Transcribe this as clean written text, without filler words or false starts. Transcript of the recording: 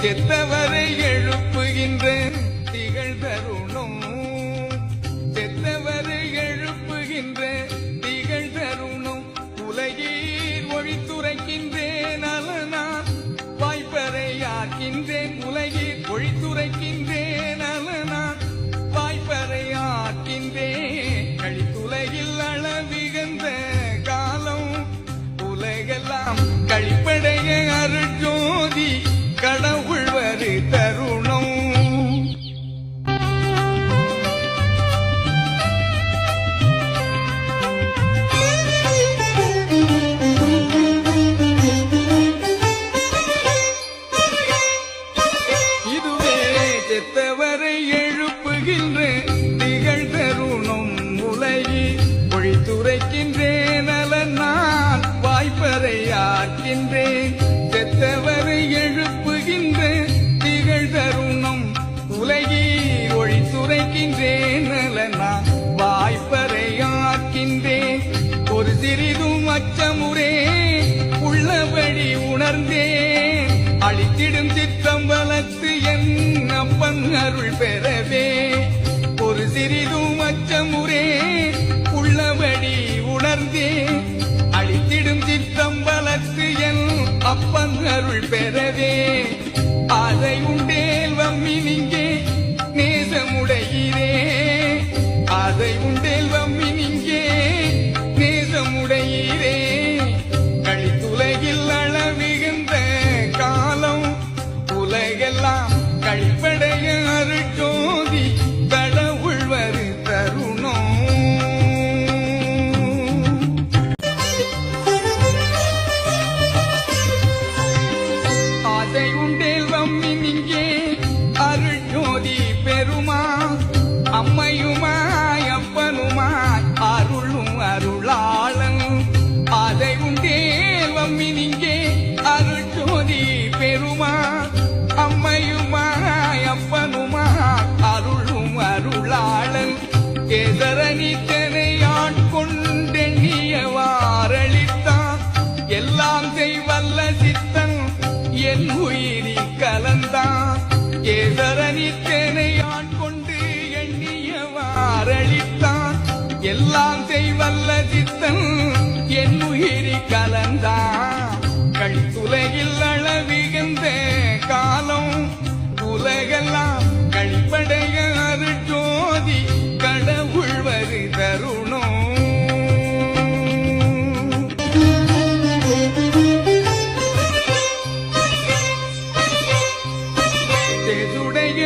செத்தவரை எழுப்புகின்ற திகழ் தருணம், செத்தவரை எழுப்புகின்ற திகழ் தருணம், உலகீர் ஒழித்துரைக்கின்றேன் அலனான் வாய்ப்பறையாக்கின்றேன், உலகீர் ஒழித்துரைக்கின்றேன் அலனான் வாய்ப்பறையாக்கின்றேன். கழித்துலகில் அளவிகந்த காலம், உலகெல்லாம் கழிப்படைய அருட்ஜோதி கடவுள் வரு தருணம். இதுவே செத்தவரை எழுப்புகின்ற திகழ் தருணம், உலகி ஒழித்துரைக்கின்றேன் நலன் நான் வாய்ப்பறையாக்கின்றேன். செத்தவரை எழுப்புகின்ற திகழ் தருணம், உலகி ஒழித்துரைக்கின்றேன் நலன் நான் வாய்ப்பறையாக்கின்றேன். ஒரு சிறிதும் அச்சமுறே உள்ளபடி உணர்ந்தேன், அழித்திடும் சிற்றம்பலத்து என் அப்பன் அருள் பெறவே. ஒரு சிறிதும் அச்சமுறே உள்ளபடி உணர்ந்தேன், அழித்திடும் சிற்றம்பலத்து என் அப்பன் அருள் பெறவே. அதை உண்டேல் வம்மி நீங்கே நேசமுடையிரே, அதை உண்டேல் வம்மி நீங்கே நேசமுடையிரே. கழித்துலகில் அளவிகின்ற காலம், உலகெல்லாம் கழிப்படைய அருட்ஜோதி கடவுள் வரு தருணம். அதை உண்டேல் வம்மி நீங்கே அருட்ஜோதி பெருமா, அம்மையுமாய் அப்பனுமாய் அருளும் அருளாளன். அதை உண்டேல் வம்மி நீங்கே அருட்ஜோதி பெருமா, அம்மையுமாய் அப்பனுமாய் அருளும் அருளாளன். எதரனித்தனை ஆட்கொண்டெண்ணியவாறளித்தான், எல்லாம் செய்வல்ல சித்தன் என் உயிரில் கலந்தான். எதரனித்தனை ஆட்கொண்டு எண்ணியவாறளித்தான், எல்லாம் செய்வல்ல சித்தன் என் உயிரில் கலந்தான். கழித்துலகில் அளவிகந்த காலம், உலகெல்லாம் கழிப்படைய அருட்ஜோதி கடவுள் வரு தருணம். தேசுடைய